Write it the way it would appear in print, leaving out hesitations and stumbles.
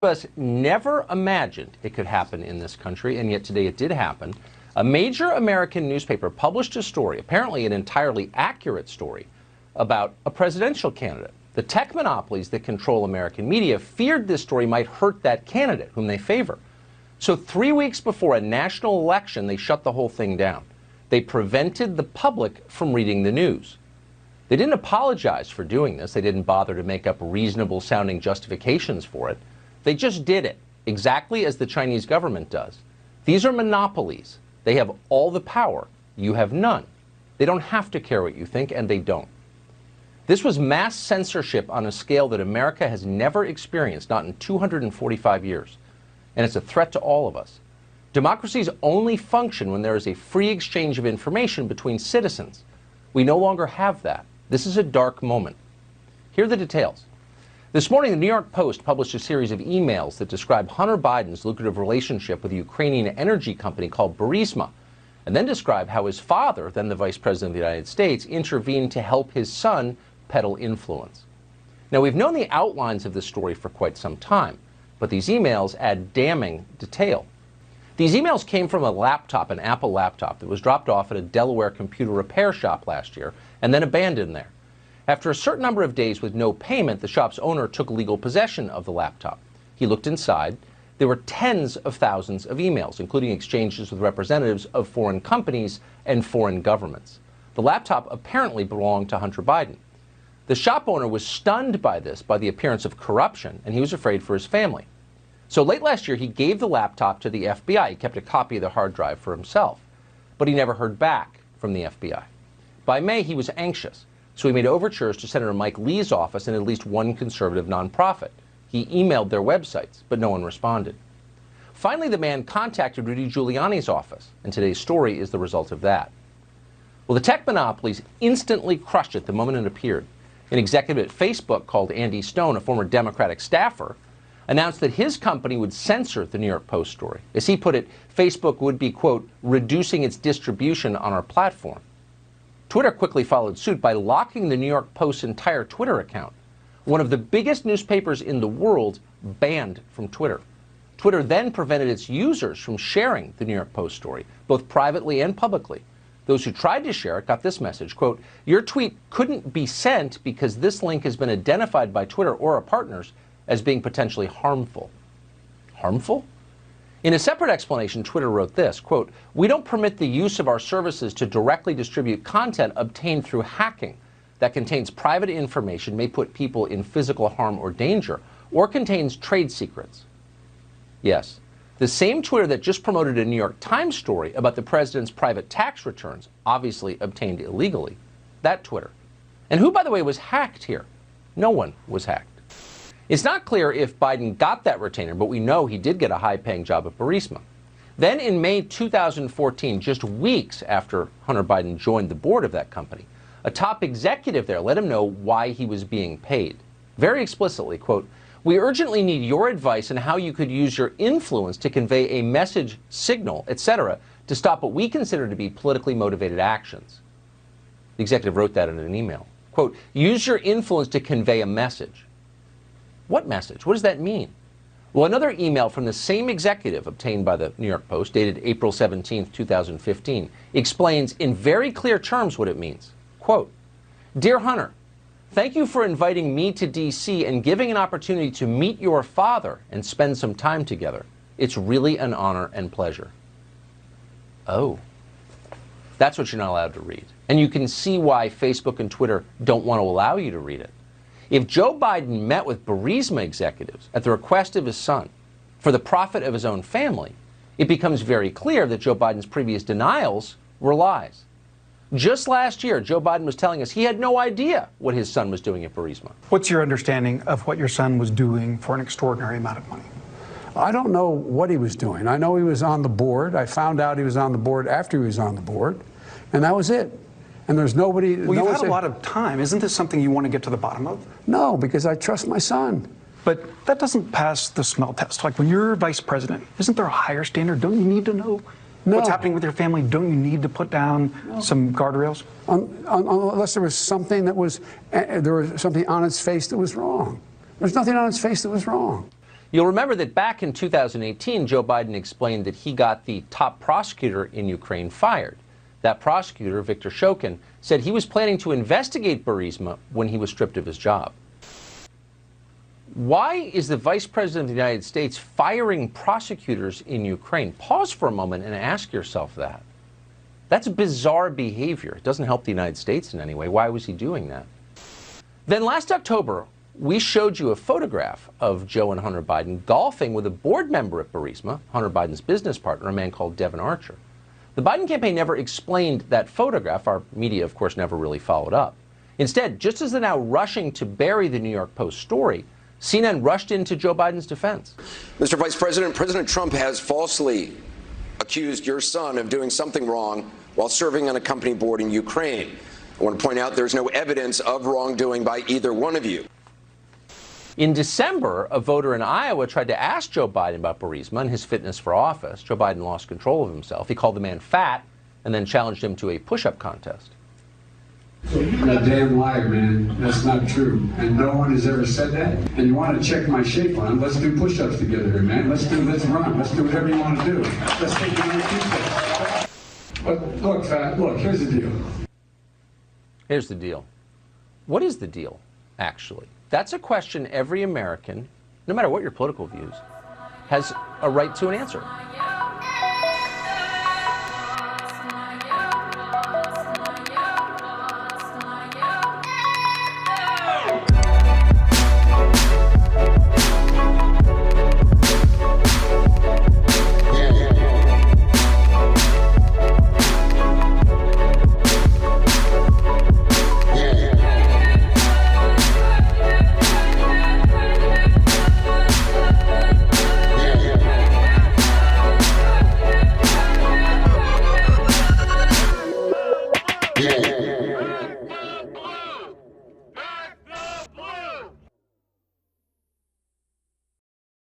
of us never imagined it could happen in this country, and yet today it did happen. A major American newspaper published a story, apparently an entirely accurate story, about a presidential candidate. The tech monopolies that control American media feared this story might hurt that candidate, whom they favor. So 3 weeks before a national election, they shut the whole thing down. They prevented the public from reading the news. They didn't apologize for doing this. They didn't bother to make up reasonable-sounding justifications for it. They just did it, exactly as the Chinese government does. These are monopolies. They have all the power. You have none. They don't have to care what you think, and they don't. This was mass censorship on a scale that America has never experienced, not in 245 years. And it's a threat to all of us. Democracies only function when there is a free exchange of information between citizens. We no longer have that. This is a dark moment. Here are the details. This morning, the New York Post published a series of emails that describe Hunter Biden's lucrative relationship with a Ukrainian energy company called Burisma, and then describe how his father, then the Vice President of the United States, intervened to help his son peddle influence. Now, we've known the outlines of this story for quite some time, but these emails add damning detail. These emails came from a laptop, an Apple laptop, that was dropped off at a Delaware computer repair shop last year and then abandoned there. After a certain number of days with no payment, the shop's owner took legal possession of the laptop. He looked inside. There were tens of thousands of emails, including exchanges with representatives of foreign companies and foreign governments. The laptop apparently belonged to Hunter Biden. The shop owner was stunned by this, by the appearance of corruption, and he was afraid for his family. So late last year, he gave the laptop to the FBI. He kept a copy of the hard drive for himself. But he never heard back from the FBI. By May, he was anxious. So he made overtures to Senator Mike Lee's office and at least one conservative nonprofit. He emailed their websites, but no one responded. Finally, the man contacted Rudy Giuliani's office, and today's story is the result of that. Well, the tech monopolies instantly crushed it the moment it appeared. An executive at Facebook called Andy Stone, a former Democratic staffer, announced that his company would censor the New York Post story. As he put it, Facebook would be, quote, reducing its distribution on our platform. Twitter quickly followed suit by locking the New York Post's entire Twitter account. One of the biggest newspapers in the world banned from Twitter. Twitter then prevented its users from sharing the New York Post story, both privately and publicly. Those who tried to share it got this message, quote, your tweet couldn't be sent because this link has been identified by Twitter or our partners as being potentially harmful. Harmful? In a separate explanation, Twitter wrote this, quote, we don't permit the use of our services to directly distribute content obtained through hacking that contains private information, may put people in physical harm or danger, or contains trade secrets. Yes, the same Twitter that just promoted a New York Times story about the president's private tax returns, obviously obtained illegally, that Twitter. And who, by the way, was hacked here? No one was hacked. It's not clear if Biden got that retainer, but we know he did get a high-paying job at Burisma. Then in May 2014, just weeks after Hunter Biden joined the board of that company, a top executive there let him know why he was being paid. Very explicitly, quote, we urgently need your advice on how you could use your influence to convey a message, signal, etc., to stop what we consider to be politically motivated actions. The executive wrote that in an email. Quote, use your influence to convey a message. What message? What does that mean? Well, another email from the same executive obtained by the New York Post, dated April 17, 2015, explains in very clear terms what it means. Quote, Dear Hunter, thank you for inviting me to D.C. and giving an opportunity to meet your father and spend some time together. It's really an honor and pleasure. Oh, that's what you're not allowed to read. And you can see why Facebook and Twitter don't want to allow you to read it. If Joe Biden met with Burisma executives at the request of his son for the profit of his own family, it becomes very clear that Joe Biden's previous denials were lies. Just last year, Joe Biden was telling us he had no idea what his son was doing at Burisma. What's your understanding of what your son was doing for an extraordinary amount of money? I don't know what he was doing. I know he was on the board. I found out he was on the board after he was on the board, and that was it. And there's nobody... Well, you've had a lot of time. Isn't this something you want to get to the bottom of? No, because I trust my son. But that doesn't pass the smell test. Like when you're vice president, isn't there a higher standard? Don't you need to know what's happening with your family? Don't you need to put down some guardrails? Unless there was something that was... there was something on its face that was wrong. There's nothing on its face that was wrong. You'll remember that back in 2018, Joe Biden explained that he got the top prosecutor in Ukraine fired. That prosecutor, Viktor Shokin, said he was planning to investigate Burisma when he was stripped of his job. Why is the Vice President of the United States firing prosecutors in Ukraine? Pause for a moment and ask yourself that. That's bizarre behavior. It doesn't help the United States in any way. Why was he doing that? Then last October, we showed you a photograph of Joe and Hunter Biden golfing with a board member at Burisma, Hunter Biden's business partner, a man called Devin Archer. The Biden campaign never explained that photograph. Our media, of course, never really followed up. Instead, just as they're now rushing to bury the New York Post story, CNN rushed into Joe Biden's defense. Mr. Vice President, President Trump has falsely accused your son of doing something wrong while serving on a company board in Ukraine. I want to point out there's no evidence of wrongdoing by either one of you. In December, a voter in Iowa tried to ask Joe Biden about Burisma and his fitness for office. Joe Biden lost control of himself. He called the man fat and then challenged him to a push-up contest. You're a damn liar, man. That's not true. And no one has ever said that. And you want to check my shape on it, let's do push-ups together here, man. Let's run. Let's do whatever you want to do. Let's take the next few steps. But look, fat, look, here's the deal. Here's the deal. What is the deal, actually? That's a question every American, no matter what your political views, has a right to an answer. Yeah.